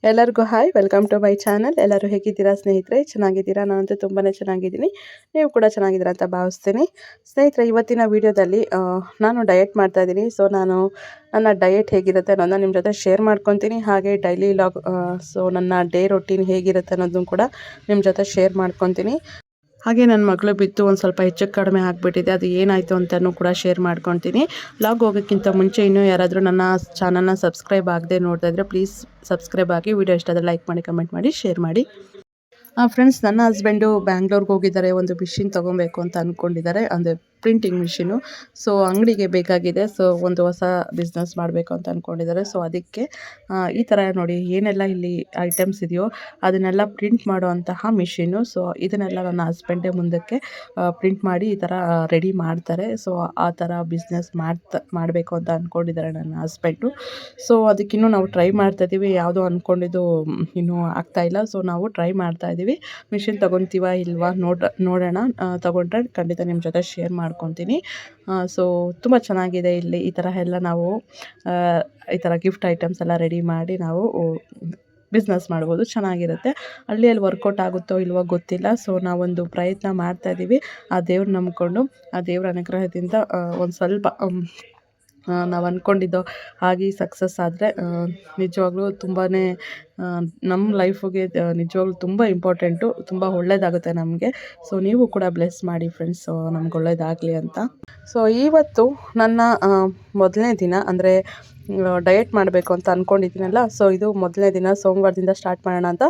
ಎಲ್ಲರಿಗೂ hi, welcome to my channel. ಎಲ್ಲರೂ ಹೇಗಿದ್ದೀರಾ ಸ್ನೇಹಿತರೆ? ಚೆನ್ನಾಗಿದ್ದೀರಾ? ನಾನಂತೂ ತುಂಬಾ ಚೆನ್ನಾಗಿದ್ದೀನಿ. ನೀವು ಕೂಡ ಚೆನ್ನಾಗಿದ್ದೀರಾ ಅಂತ ಭಾವಿಸ್ತೀನಿ. ಸ್ನೇಹಿತರೆ, ಇವತ್ತಿನ ವಿಡಿಯೋದಲ್ಲಿ ನಾನು ಡಯಟ್ ಮಾಡ್ತಾ ಇದ್ದೀನಿ. ಸೊ ನಾನು ನನ್ನ ಡಯಟ್ ಹೇಗಿರುತ್ತೆ ಅನ್ನೋದನ್ನ ನಿಮ್ಮ ಜೊತೆ ಶೇರ್ ಮಾಡ್ಕೊತೀನಿ. ಹಾಗೆ ಡೈಲಿ ಲಾಗ್, ಸೊ ನನ್ನ ಡೇ ರೊಟೀನ್ ಹೇಗಿರುತ್ತೆ ಅನ್ನೋದನ್ನು ಕೂಡ ನಿಮ್ಮ ಜೊತೆ ಶೇರ್ ಮಾಡ್ಕೊತೀನಿ. ಹಾಗೆ ನನ್ನ ಮಗಳು ಬಿದ್ದು ಒಂದು ಸ್ವಲ್ಪ ಹೆಚ್ಚು ಕಡಿಮೆ ಆಗಿಬಿಟ್ಟಿದೆ. ಅದು ಏನಾಯಿತು ಅಂತಲೂ ಕೂಡ ಶೇರ್ ಮಾಡ್ಕೊತೀನಿ. ಲಾಗ್ ಹೋಗೋಕ್ಕಿಂತ ಮುಂಚೆ ಇನ್ನೂ ಯಾರಾದರೂ ನನ್ನ ಚಾನಲ್ನ ಸಬ್ಸ್ಕ್ರೈಬ್ ಆಗದೆ ನೋಡ್ತಾ ಇದ್ದರೆ ಪ್ಲೀಸ್ ಸಬ್ಸ್ಕ್ರೈಬ್ ಆಗಿ. ವಿಡಿಯೋ ಇಷ್ಟ ಆದರೆ ಲೈಕ್ ಮಾಡಿ, ಕಮೆಂಟ್ ಮಾಡಿ, ಶೇರ್ ಮಾಡಿ. ಫ್ರೆಂಡ್ಸ್, ನನ್ನ ಹಸ್ಬೆಂಡು ಬ್ಯಾಂಗ್ಳೂರ್ಗೆ ಹೋಗಿದ್ದಾರೆ. ಒಂದು ಮಿಷಿನ್ ತೊಗೊಬೇಕು ಅಂತ ಅಂದ್ಕೊಂಡಿದ್ದಾರೆ, ಅಂದರೆ ಪ್ರಿಂಟಿಂಗ್ ಮಿಷಿನು. ಸೊ ಅಂಗಡಿಗೆ ಬೇಕಾಗಿದೆ. ಸೊ ಒಂದು ಹೊಸ ಬಿಸ್ನೆಸ್ ಮಾಡಬೇಕು ಅಂತ ಅಂದ್ಕೊಂಡಿದ್ದಾರೆ. ಸೊ ಅದಕ್ಕೆ ಈ ಥರ ನೋಡಿ ಏನೆಲ್ಲ ಇಲ್ಲಿ ಐಟಮ್ಸ್ ಇದೆಯೋ ಅದನ್ನೆಲ್ಲ ಪ್ರಿಂಟ್ ಮಾಡುವಂತಹ ಮಿಷಿನು. ಸೊ ಇದನ್ನೆಲ್ಲ ನನ್ನ ಹಸ್ಬೆಂಡೇ ಮುಂದಕ್ಕೆ ಪ್ರಿಂಟ್ ಮಾಡಿ ಈ ಥರ ರೆಡಿ ಮಾಡ್ತಾರೆ. ಸೊ ಆ ಥರ ಬಿಸ್ನೆಸ್ ಮಾಡಬೇಕು ಅಂತ ಅಂದ್ಕೊಂಡಿದ್ದಾರೆ ನನ್ನ ಹಸ್ಬೆಂಡು. ಸೊ ಅದಕ್ಕಿನ್ನೂ ನಾವು ಟ್ರೈ ಮಾಡ್ತಾಯಿದ್ದೀವಿ. ಯಾವುದೋ ಅಂದ್ಕೊಂಡಿದ್ದು ಇನ್ನೂ ಆಗ್ತಾಯಿಲ್ಲ. ಸೊ ನಾವು ಟ್ರೈ ಮಾಡ್ತಾಯಿದ್ದೀವಿ. ಮಿಷಿನ್ ತೊಗೊತೀವ ಇಲ್ವಾ ನೋಡೋಣ. ತೊಗೊಂಡ್ರೆ ಖಂಡಿತ ನಿಮ್ಮ ಜೊತೆ ಶೇರ್ ಮಾಡ್ಕೊತೀನಿ. ಸೊ ತುಂಬ ಚೆನ್ನಾಗಿದೆ. ಇಲ್ಲಿ ಈ ಥರ ಎಲ್ಲ ನಾವು ಈ ಥರ ಗಿಫ್ಟ್ ಐಟಮ್ಸ್ ಎಲ್ಲ ರೆಡಿ ಮಾಡಿ ನಾವು ಬಿಸ್ನೆಸ್ ಮಾಡ್ಬೋದು, ಚೆನ್ನಾಗಿರುತ್ತೆ. ಹಳ್ಳಿಯಲ್ಲಿ ವರ್ಕೌಟ್ ಆಗುತ್ತೋ ಇಲ್ವೋ ಗೊತ್ತಿಲ್ಲ. ಸೊ ನಾವೊಂದು ಪ್ರಯತ್ನ ಮಾಡ್ತಾಯಿದ್ದೀವಿ. ಆ ದೇವ್ರು ನಂಬಿಕೊಂಡು, ಆ ದೇವ್ರ ಅನುಗ್ರಹದಿಂದ ಒಂದು ಸ್ವಲ್ಪ ನಾವು ಅಂದ್ಕೊಂಡಿದ್ದೋ ಹಾಗೆ ಸಕ್ಸಸ್ ಆದರೆ ನಿಜವಾಗ್ಲೂ ತುಂಬಾ ನಮ್ಮ ಲೈಫಿಗೆ ನಿಜವಾಗ್ಲೂ ತುಂಬ ಇಂಪಾರ್ಟೆಂಟು, ತುಂಬ ಒಳ್ಳೆಯದಾಗುತ್ತೆ ನಮಗೆ. ಸೊ ನೀವು ಕೂಡ ಬ್ಲೆಸ್ ಮಾಡಿ ಫ್ರೆಂಡ್ಸ್, ನಮ್ಗೆ ಒಳ್ಳೇದಾಗಲಿ ಅಂತ. ಸೊ ಇವತ್ತು ನನ್ನ ಮೊದಲನೇ ದಿನ, ಅಂದರೆ ಡಯಟ್ ಮಾಡಬೇಕು ಅಂತ ಅಂದ್ಕೊಂಡಿದ್ದೀನಲ್ಲ. ಸೊ ಇದು ಮೊದಲನೇ ದಿನ, ಸೋಮವಾರದಿಂದ ಸ್ಟಾರ್ಟ್ ಮಾಡೋಣ ಅಂತ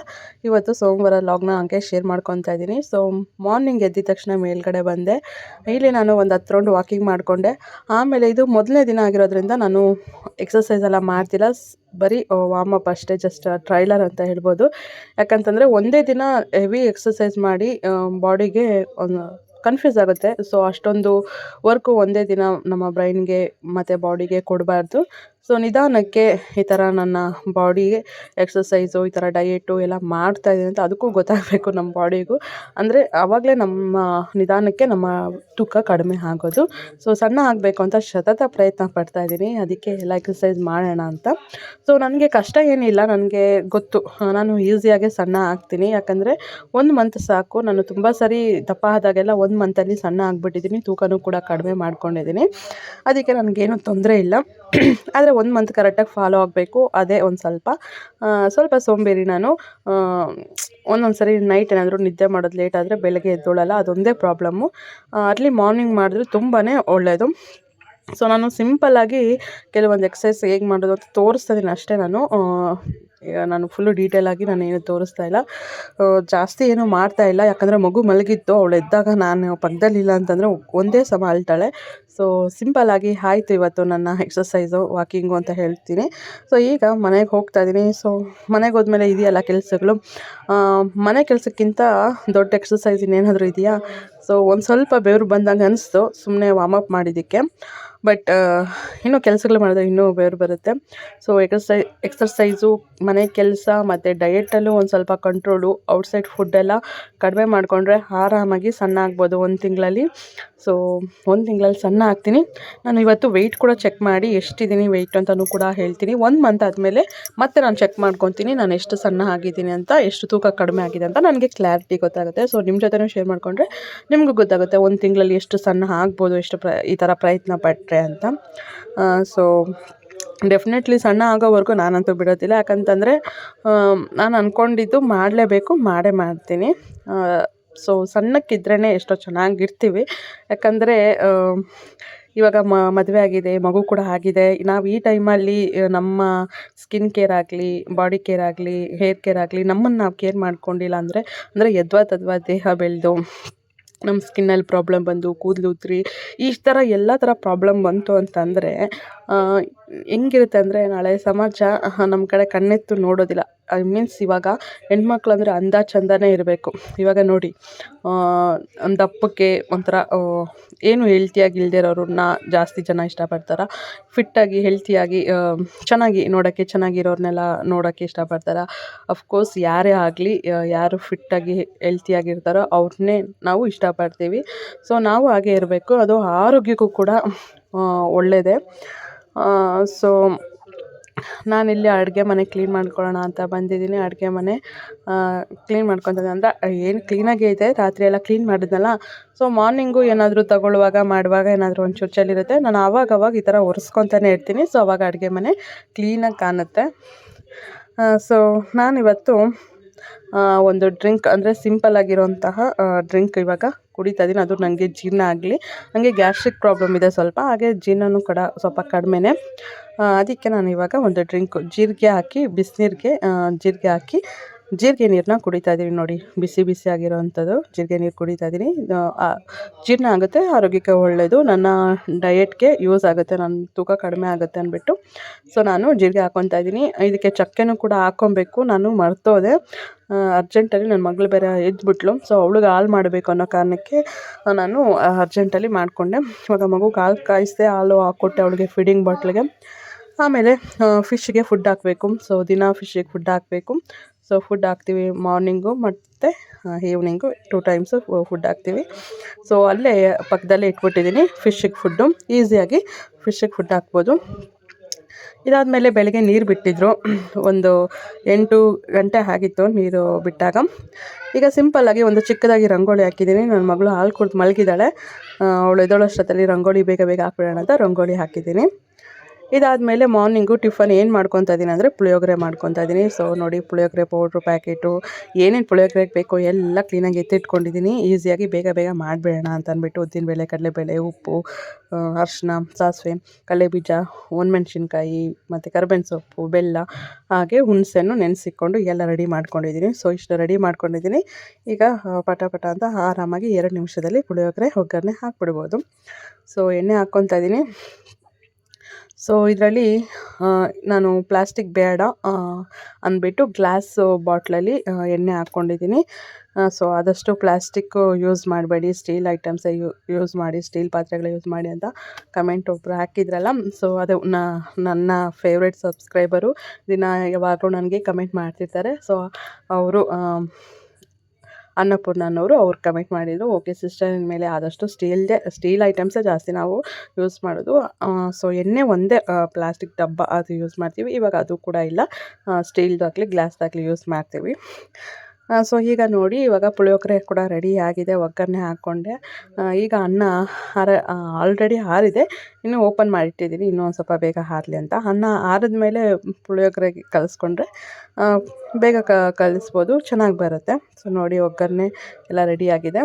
ಇವತ್ತು ಸೋಮವಾರ ಲಾಗ್ನ ಹಂಗೆ ಶೇರ್ ಮಾಡ್ಕೊತಾ ಇದ್ದೀನಿ. ಸೊ ಮಾರ್ನಿಂಗ್ ಎದ್ದಿದ ತಕ್ಷಣ ಮೇಲ್ಗಡೆ ಬಂದೆ. ಇಲ್ಲಿ ನಾನು ಒಂದು 10 ರೌಂಡ್ ವಾಕಿಂಗ್ ಮಾಡಿಕೊಂಡೆ. ಆಮೇಲೆ ಇದು ಮೊದಲನೇ ದಿನ ಆಗಿರೋದ್ರಿಂದ ನಾನು ಎಕ್ಸಸೈಸ್ ಎಲ್ಲ ಮಾಡ್ತಿಲ್ಲ, ಬರೀ ವಾರ್ಮಪ್ ಅಷ್ಟೇ, ಜಸ್ಟ್ ಟ್ರೈಲರ್ ಅಂತ ಹೇಳ್ಬೋದು. ಯಾಕಂತಂದರೆ ಒಂದೇ ದಿನ ಹೆವಿ ಎಕ್ಸಸೈಸ್ ಮಾಡಿ ಬಾಡಿಗೆ ಕನ್ಫ್ಯೂಸ್ ಆಗುತ್ತೆ. ಸೊ ಅಷ್ಟೊಂದು ವರ್ಕು ಒಂದೇ ದಿನ ನಮ್ಮ ಬ್ರೈನ್ಗೆ ಮತ್ತು ಬಾಡಿಗೆ ಕೊಡಬಾರ್ದು. ಸೊ ನಿಧಾನಕ್ಕೆ ಈ ಥರ ನನ್ನ ಬಾಡಿಗೆ ಎಕ್ಸಸೈಸು, ಈ ಥರ ಡಯೆಟು ಎಲ್ಲ ಮಾಡ್ತಾಯಿದ್ದೀನಿ ಅಂತ ಅದಕ್ಕೂ ಗೊತ್ತಾಗಬೇಕು ನಮ್ಮ ಬಾಡಿಗೂ. ಅಂದರೆ ಆವಾಗಲೇ ನಮ್ಮ ನಿಧಾನಕ್ಕೆ ನಮ್ಮ ತೂಕ ಕಡಿಮೆ ಆಗೋದು. ಸೊ ಸಣ್ಣ ಆಗಬೇಕು ಅಂತ ಸತತ ಪ್ರಯತ್ನ ಪಡ್ತಾಯಿದ್ದೀನಿ. ಅದಕ್ಕೆ ಎಲ್ಲ ಎಕ್ಸಸೈಸ್ ಮಾಡೋಣ ಅಂತ. ಸೊ ನನಗೆ ಕಷ್ಟ ಏನಿಲ್ಲ, ನನಗೆ ಗೊತ್ತು ನಾನು ಈಸಿಯಾಗೆ ಸಣ್ಣ ಆಗ್ತೀನಿ. ಯಾಕಂದರೆ 1 ಮಂತ್ ಸಾಕು. ನಾನು ತುಂಬ ಸರಿ ದಪ್ಪ ಆದಾಗೆಲ್ಲ 1 ಮಂತಲ್ಲಿ ಸಣ್ಣ ಆಗಿಬಿಟ್ಟಿದ್ದೀನಿ. ತೂಕನೂ ಕೂಡ ಕಡಿಮೆ ಮಾಡ್ಕೊಂಡಿದ್ದೀನಿ. ಅದಕ್ಕೆ ನನಗೇನು ತೊಂದರೆ ಇಲ್ಲ. ಆದರೆ 1 ಮಂತ್ ಕರೆಕ್ಟಾಗಿ ಫಾಲೋ ಆಗಬೇಕು. ಅದೇ ಒಂದು ಸ್ವಲ್ಪ ಸೋಂಬೇರಿ ನಾನು. ಒಂದೊಂದು ಸರಿ ನೈಟ್ ಏನಾದರೂ ನಿದ್ದೆ ಮಾಡೋದು ಲೇಟ್ ಆದರೆ ಬೆಳಗ್ಗೆ ಎದ್ದೋಳಲ್ಲ, ಅದೊಂದೇ ಪ್ರಾಬ್ಲಮ್ಮು. ಅರ್ಲಿ ಮಾರ್ನಿಂಗ್ ಮಾಡಿದ್ರೆ ತುಂಬಾ ಒಳ್ಳೆಯದು. ಸೊ ನಾನು ಸಿಂಪಲ್ಲಾಗಿ ಕೆಲವೊಂದು ಎಕ್ಸಸೈಸ್ ಹೇಗೆ ಮಾಡೋದು ಅಂತ ತೋರಿಸ್ತಾ ಇದ್ದೀನಿ ಅಷ್ಟೇ. ನಾನು ಫುಲ್ಲು ಡೀಟೇಲಾಗಿ ನಾನೇನು ತೋರಿಸ್ತಾ ಇಲ್ಲ, ಜಾಸ್ತಿ ಏನೂ ಮಾಡ್ತಾಯಿಲ್ಲ. ಯಾಕಂದರೆ ಮಗು ಮಲಗಿತ್ತು, ಅವಳು ಎದ್ದಾಗ ನಾನು ಪಕ್ಕದಲ್ಲಿಲ್ಲ ಅಂತಂದರೆ ಒಂದೇ ಸಮ ಅಳ್ತಾಳೆ. ಸೊ ಸಿಂಪಲ್ಲಾಗಿ ಆಯಿತು ಇವತ್ತು ನನ್ನ ಎಕ್ಸಸೈಸು, ವಾಕಿಂಗು ಅಂತ ಹೇಳ್ತೀನಿ. ಸೊ ಈಗ ಮನೆಗೆ ಹೋಗ್ತಾಯಿದ್ದೀನಿ. ಸೊ ಮನೆಗೆ ಹೋದ್ಮೇಲೆ ಇದೆಯಲ್ಲ ಕೆಲಸಗಳು, ಮನೆ ಕೆಲಸಕ್ಕಿಂತ ದೊಡ್ಡ ಎಕ್ಸಸೈಸ್ ಇನ್ನೇನಾದರೂ ಇದೆಯಾ? ಸೊ ಒಂದು ಸ್ವಲ್ಪ ಬೆವರು ಬಂದಂಗೆ ಅನಿಸ್ತು ಸುಮ್ಮನೆ ವಾರ್ಮಪ್ ಮಾಡಿದ್ದಕ್ಕೆ. ಬಟ್ ಇನ್ನೂ ಕೆಲಸಗಳು ಮಾಡಿದ್ರೆ ಇನ್ನೂ ಬೆವರು ಬರುತ್ತೆ. ಸೊ ಎಕ್ಸರ್ಸೈಸು, ಮನೆ ಕೆಲಸ ಮತ್ತು ಡಯೆಟಲ್ಲೂ ಒಂದು ಸ್ವಲ್ಪ ಕಂಟ್ರೋಲು, ಔಟ್ಸೈಡ್ ಫುಡ್ಡೆಲ್ಲ ಕಡಿಮೆ ಮಾಡಿಕೊಂಡ್ರೆ ಆರಾಮಾಗಿ ಸಣ್ಣ ಆಗ್ಬೋದು 1 ತಿಂಗಳಲ್ಲಿ. ಸೊ 1 ತಿಂಗಳಲ್ಲಿ ಸಣ್ಣ ಆಗ್ತೀನಿ. ನಾನು ಇವತ್ತು ವೆಯ್ಟ್ ಕೂಡ ಚೆಕ್ ಮಾಡಿ ಎಷ್ಟಿದ್ದೀನಿ ವೆಯ್ಟ್ ಅಂತಲೂ ಕೂಡ ಹೇಳ್ತೀನಿ. 1 ಮಂತ್ ಆದಮೇಲೆ ಮತ್ತೆ ನಾನು ಚೆಕ್ ಮಾಡ್ಕೊತೀನಿ ನಾನು ಎಷ್ಟು ಸಣ್ಣ ಆಗಿದ್ದೀನಿ ಅಂತ, ಎಷ್ಟು ತೂಕ ಕಡಿಮೆ ಆಗಿದೆ ಅಂತ ನನಗೆ ಕ್ಲಾರಿಟಿ ಗೊತ್ತಾಗುತ್ತೆ. ಸೊ ನಿಮ್ಮ ಜೊತೆನೂ ಶೇರ್ ಮಾಡಿಕೊಂಡ್ರೆ ನಿಮಗೂ ಗೊತ್ತಾಗುತ್ತೆ 1 ತಿಂಗಳಲ್ಲಿ ಎಷ್ಟು ಸಣ್ಣ ಆಗ್ಬೋದು, ಎಷ್ಟು ಈ ಥರ ಪ್ರಯತ್ನ ಪಟ್ಟರೆ ಅಂತ. ಸೊ ಡೆಫಿನೆಟ್ಲಿ ಸಣ್ಣ ಆಗೋವರೆಗೂ ನಾನಂತೂ ಬಿಡೋದಿಲ್ಲ. ಯಾಕಂತಂದರೆ ನಾನು ಅಂದ್ಕೊಂಡಿದ್ದು ಮಾಡಲೇಬೇಕು, ಮಾಡೇ ಮಾಡ್ತೀನಿ. ಸೊ ಸಣ್ಣಕ್ಕಿದ್ರೇ ಎಷ್ಟೋ ಚೆನ್ನಾಗಿರ್ತೀವಿ. ಯಾಕಂದರೆ ಇವಾಗ ಮದುವೆ ಆಗಿದೆ, ಮಗು ಕೂಡ ಆಗಿದೆ. ನಾವು ಈ ಟೈಮಲ್ಲಿ ನಮ್ಮ ಸ್ಕಿನ್ ಕೇರ್ ಆಗಲಿ, ಬಾಡಿ ಕೇರ್ ಆಗಲಿ, ಹೇರ್ ಕೇರ್ ಆಗಲಿ, ನಮ್ಮನ್ನು ನಾವು ಕೇರ್ ಮಾಡ್ಕೊಂಡಿಲ್ಲ ಅಂದರೆ ಯದ್ವಾ ದೇಹ ಬೆಳೆದು ನಮ್ಮ ಸ್ಕಿನ್ನಲ್ಲಿ ಪ್ರಾಬ್ಲಮ್ ಬಂದು ಕೂದಲು ಉದುರಿ ಈ ಥರ ಎಲ್ಲ ಥರ ಪ್ರಾಬ್ಲಮ್ ಬಂತು ಅಂತಂದರೆ ಹೆಂಗಿರುತ್ತೆ ಅಂದರೆ ನಾಳೆ ಸಮಾಜ ನಮ್ಮ ಕಡೆ ಕಣ್ಣೆತ್ತು ನೋಡೋದಿಲ್ಲ. ಮೀನ್ಸ್ ಇವಾಗ ಹೆಣ್ಮಕ್ಳು ಅಂದರೆ ಅಂದ ಚಂದನೇ ಇರಬೇಕು. ಇವಾಗ ನೋಡಿ, ದಪ್ಪಕ್ಕೆ ಒಂಥರ ಏನು ಹೆಲ್ತಿಯಾಗಿ ಇಲ್ಲದೇ ಇರೋರನ್ನ ಜಾಸ್ತಿ ಜನ ಇಷ್ಟಪಡ್ತಾರೆ. ಫಿಟ್ಟಾಗಿ ಹೆಲ್ತಿಯಾಗಿ ಚೆನ್ನಾಗಿ ನೋಡೋಕ್ಕೆ ಚೆನ್ನಾಗಿರೋರನ್ನೆಲ್ಲ ನೋಡೋಕ್ಕೆ ಇಷ್ಟಪಡ್ತಾರೆ. ಅಫ್ಕೋರ್ಸ್ ಯಾರೇ ಆಗಲಿ, ಯಾರು ಫಿಟ್ಟಾಗಿ ಹೆಲ್ತಿಯಾಗಿರ್ತಾರೋ ಅವ್ರನ್ನೇ ನಾವು ಇಷ್ಟಪಡ್ತೀವಿ. ಸೊ ನಾವು ಹಾಗೆ ಇರಬೇಕು, ಅದು ಆರೋಗ್ಯಕ್ಕೂ ಕೂಡ ಒಳ್ಳೆಯದೇ. ಸೊ ನಾನಿಲ್ಲಿ ಅಡುಗೆ ಮನೆ ಕ್ಲೀನ್ ಮಾಡ್ಕೊಳ್ಳೋಣ ಅಂತ ಬಂದಿದ್ದೀನಿ. ಅಡುಗೆ ಮನೆ ಕ್ಲೀನ್ ಮಾಡ್ಕೊತಿದ್ದೆ. ಅಂದರೆ ಏನು ಕ್ಲೀನಾಗೇ ಇದೆ, ರಾತ್ರಿ ಎಲ್ಲ ಕ್ಲೀನ್ ಮಾಡಿದ್ನಲ್ಲ. ಸೊ ಮಾರ್ನಿಂಗು ಏನಾದರೂ ತಗೊಳ್ಳುವಾಗ ಮಾಡುವಾಗ ಏನಾದರೂ ಒಂಚೂರು ಚೆಲ್ಲಿರುತ್ತೆ, ನಾನು ಆವಾಗವಾಗ ಈ ಥರ ಒರೆಸ್ಕೊತಾನೆ ಇರ್ತೀನಿ. ಸೊ ಅವಾಗ ಅಡುಗೆ ಮನೆ ಕ್ಲೀನಾಗಿ ಕಾಣುತ್ತೆ. ಸೊ ನಾನಿವತ್ತು ಒಂದು ಡ್ರಿಂಕ್ ಅಂದರೆ ಸಿಂಪಲ್ ಆಗಿರೋಂತಹ ಡ್ರಿಂಕ್ ಇವಾಗ ಕುಡಿತಾ ಇದ್ದೀನಿ. ಅದು ನನಗೆ ಜೀರ್ಣ ಆಗಲಿ, ನನಗೆ ಗ್ಯಾಸ್ಟ್ರಿಕ್ ಪ್ರಾಬ್ಲಮ್ ಇದೆ ಸ್ವಲ್ಪ, ಹಾಗೆ ಜೀರ್ಣನೂ ಕೂಡ ಸ್ವಲ್ಪ ಕಡಿಮೆನೇ. ಅದಕ್ಕೆ ನಾನು ಇವಾಗ ಒಂದು ಡ್ರಿಂಕ್ ಜೀರಿಗೆ ಹಾಕಿ ಬಿಸಿನೀರಿಗೆ ಜೀರಿಗೆ ನೀರನ್ನ ಕುಡಿತಾ ಇದ್ದೀನಿ. ನೋಡಿ, ಬಿಸಿ ಬಿಸಿ ಆಗಿರೋವಂಥದ್ದು ಜೀರಿಗೆ ನೀರು ಕುಡಿತಾ ಇದ್ದೀನಿ. ಜೀರ್ಣ ಆಗುತ್ತೆ, ಆರೋಗ್ಯಕ್ಕೆ ಒಳ್ಳೆಯದು, ನನ್ನ ಡಯೆಟ್ಗೆ ಯೂಸ್ ಆಗುತ್ತೆ, ನನ್ನ ತೂಕ ಕಡಿಮೆ ಆಗುತ್ತೆ ಅಂದ್ಬಿಟ್ಟು ಸೊ ನಾನು ಜೀರಿಗೆ ಹಾಕ್ಕೊತಾ ಇದ್ದೀನಿ. ಇದಕ್ಕೆ ಚಕ್ಕೆನೂ ಕೂಡ ಹಾಕ್ಕೊಬೇಕು, ನಾನು ಮರ್ತೋದೆ. ಅರ್ಜೆಂಟಲ್ಲಿ ನನ್ನ ಮಗಳು ಬೇರೆ ಎದ್ಬಿಟ್ಲು. ಸೊ ಅವಳಿಗೆ ಹಾಲು ಮಾಡಬೇಕು ಅನ್ನೋ ಕಾರಣಕ್ಕೆ ನಾನು ಅರ್ಜೆಂಟಲ್ಲಿ ಮಾಡಿಕೊಂಡೆ. ಇವಾಗ ಮಗುಗೆ ಹಾಲು ಕಾಯಿಸಿದೆ, ಹಾಲು ಹಾಕ್ಕೊಟ್ಟೆ ಅವಳಿಗೆ ಫೀಡಿಂಗ್ ಬಾಟ್ಲಿಗೆ. ಆಮೇಲೆ ಫಿಶ್ಗೆ ಫುಡ್ ಹಾಕಬೇಕು. ಸೊ ದಿನ ಫಿಶ್ಶಿಗೆ ಫುಡ್ ಹಾಕಬೇಕು. ಸೊ ಫುಡ್ ಹಾಕ್ತೀವಿ ಮಾರ್ನಿಂಗು ಮತ್ತು ಈವ್ನಿಂಗು 2 ಟೈಮ್ಸು ಫುಡ್ ಹಾಕ್ತೀವಿ. ಸೊ ಅಲ್ಲೇ ಪಕ್ಕದಲ್ಲೇ ಇಟ್ಬಿಟ್ಟಿದ್ದೀನಿ ಫಿಶ್ಶಿಗೆ ಫುಡ್ಡು, ಈಸಿಯಾಗಿ ಫಿಶ್ಶಿಗೆ ಫುಡ್ ಹಾಕ್ಬೋದು. ಇದಾದಮೇಲೆ ಬೆಳಗ್ಗೆ ನೀರು ಬಿಟ್ಟಿದ್ರು, ಒಂದು 8 ಗಂಟೆ ಆಗಿತ್ತು ನೀರು ಬಿಟ್ಟಾಗ. ಈಗ ಸಿಂಪಲ್ಲಾಗಿ ಒಂದು ಚಿಕ್ಕದಾಗಿ ರಂಗೋಲಿ ಹಾಕಿದ್ದೀನಿ. ನನ್ನ ಮಗಳು ಹಾಲು ಕುಡ್ದು ಮಲಗಿದ್ದಾಳೆ, ಅವಳು ಎದ್ದೋಳಷ್ಟೊತ್ತಲ್ಲಿ ರಂಗೋಲಿ ಬೇಗ ಬೇಗ ಹಾಕ್ಬಿಡೋಣ ಅಂತ ರಂಗೋಲಿ ಹಾಕಿದ್ದೀನಿ. ಇದಾದಮೇಲೆ ಮಾರ್ನಿಂಗು ಟಿಫನ್ ಏನು ಮಾಡ್ಕೊತಾ ಇದ್ದೀನಿ ಅಂದರೆ ಪುಳಿಯೋಗರೆ ಮಾಡ್ಕೊತಾ ಇದ್ದೀನಿ. ಸೊ ನೋಡಿ, ಪುಳಿಯೋಗರೆ ಪೌಡ್ರು ಪ್ಯಾಕೆಟು ಏನೇನು ಪುಳಿಯೋಗರೆಗೆ ಬೇಕೋ ಎಲ್ಲ ಕ್ಲೀನಾಗಿ ಎತ್ತಿಟ್ಕೊಂಡಿದ್ದೀನಿ. ಈಸಿಯಾಗಿ ಬೇಗ ಬೇಗ ಮಾಡಿಬಿಡೋಣ ಅಂತ ಅಂದ್ಬಿಟ್ಟು ಉದ್ದಿನಬೇಳೆ, ಕಡಲೆಬೇಳೆ, ಉಪ್ಪು, ಅರಿಶಿನ, ಸಾಸಿವೆ, ಕಡಲೆಬೀಜ, ಒಣಮೆಣ್ಸಿನ್ಕಾಯಿ ಮತ್ತು ಕರಿಬೇವಿನ ಸೊಪ್ಪು, ಬೆಲ್ಲ, ಹಾಗೆ ಹುಣಸೆಹಣ್ಣು ನೆನೆಸಿಕೊಂಡು ಎಲ್ಲ ರೆಡಿ ಮಾಡ್ಕೊಂಡಿದ್ದೀನಿ. ಸೊ ಇಷ್ಟು ರೆಡಿ ಮಾಡ್ಕೊಂಡಿದ್ದೀನಿ. ಈಗ ಪಟ ಪಟ ಅಂತ ಆರಾಮಾಗಿ 2 ನಿಮಿಷದಲ್ಲಿ ಪುಳಿಯೋಗರೆ ಒಗ್ಗರಣೆ ಹಾಕ್ಬಿಡ್ಬೋದು. ಸೊ ಎಣ್ಣೆ ಹಾಕ್ಕೊತಾ ಇದ್ದೀನಿ. ಸೊ ಇದರಲ್ಲಿ ನಾನು ಪ್ಲಾಸ್ಟಿಕ್ ಬೇಡ ಅಂದ್ಬಿಟ್ಟು ಗ್ಲಾಸು ಬಾಟ್ಲಲ್ಲಿ ಎಣ್ಣೆ ಹಾಕ್ಕೊಂಡಿದ್ದೀನಿ. ಸೊ ಆದಷ್ಟು ಪ್ಲಾಸ್ಟಿಕ್ಕು ಯೂಸ್ ಮಾಡಬೇಡಿ, ಸ್ಟೀಲ್ ಐಟಮ್ಸೇ ಯೂಸ್ ಮಾಡಿ, ಸ್ಟೀಲ್ ಪಾತ್ರೆಗಳೇ ಯೂಸ್ ಮಾಡಿ ಅಂತ ಕಮೆಂಟ್ ಒಬ್ಬರು ಹಾಕಿದ್ರಲ್ಲ. ಸೊ ಅದು ನನ್ನ ಫೇವ್ರೆಟ್ ಸಬ್ಸ್ಕ್ರೈಬರು ದಿನ ಯಾವಾಗಲೂ ನನಗೆ ಕಮೆಂಟ್ ಮಾಡ್ತಿರ್ತಾರೆ. ಸೊ ಅವರು ಅನ್ನಪೂರ್ಣ ಅನ್ನೋರು ಅವ್ರು ಕಮೆಂಟ್ ಮಾಡಿದರು, ಓಕೆ ಸಿಸ್ಟರ್, ಇನ್ಮೇಲೆ ಆದಷ್ಟು ಸ್ಟೀಲ್ ಐಟಮ್ಸೇ ಜಾಸ್ತಿ ನಾವು ಯೂಸ್ ಮಾಡೋದು. ಸೊ ಎಣ್ಣೆ ಒಂದೇ ಪ್ಲಾಸ್ಟಿಕ್ ಡಬ್ಬ ಅದು ಯೂಸ್ ಮಾಡ್ತೀವಿ. ಇವಾಗ ಅದು ಕೂಡ ಇಲ್ಲ, ಸ್ಟೀಲ್ದಾಗಲಿ ಗ್ಲಾಸ್ದಾಗಲಿ ಯೂಸ್ ಮಾಡ್ತೀವಿ. ಸೊ ಈಗ ನೋಡಿ, ಇವಾಗ ಪುಳಿಯೋಗರೆ ಕೂಡ ರೆಡಿ ಆಗಿದೆ, ಒಗ್ಗರಣೆ ಹಾಕ್ಕೊಂಡೆ. ಈಗ ಅನ್ನ ಆಲ್ರೆಡಿ ಆರಿದೆ, ಇನ್ನೂ ಓಪನ್ ಮಾಡಿಟ್ಟಿದ್ದೀನಿ, ಇನ್ನೂ ಒಂದು ಸ್ವಲ್ಪ ಬೇಗ ಆರಲಿ ಅಂತ. ಅನ್ನ ಆರಿದ ಮೇಲೆ ಪುಳಿಯೋಗರೆಗೆ ಕಲಿಸ್ಕೊಂಡ್ರೆ ಬೇಗ ಕಲಿಸ್ಬೋದು, ಚೆನ್ನಾಗಿ ಬರುತ್ತೆ. ಸೊ ನೋಡಿ, ಒಗ್ಗರಣೆ ಎಲ್ಲ ರೆಡಿಯಾಗಿದೆ.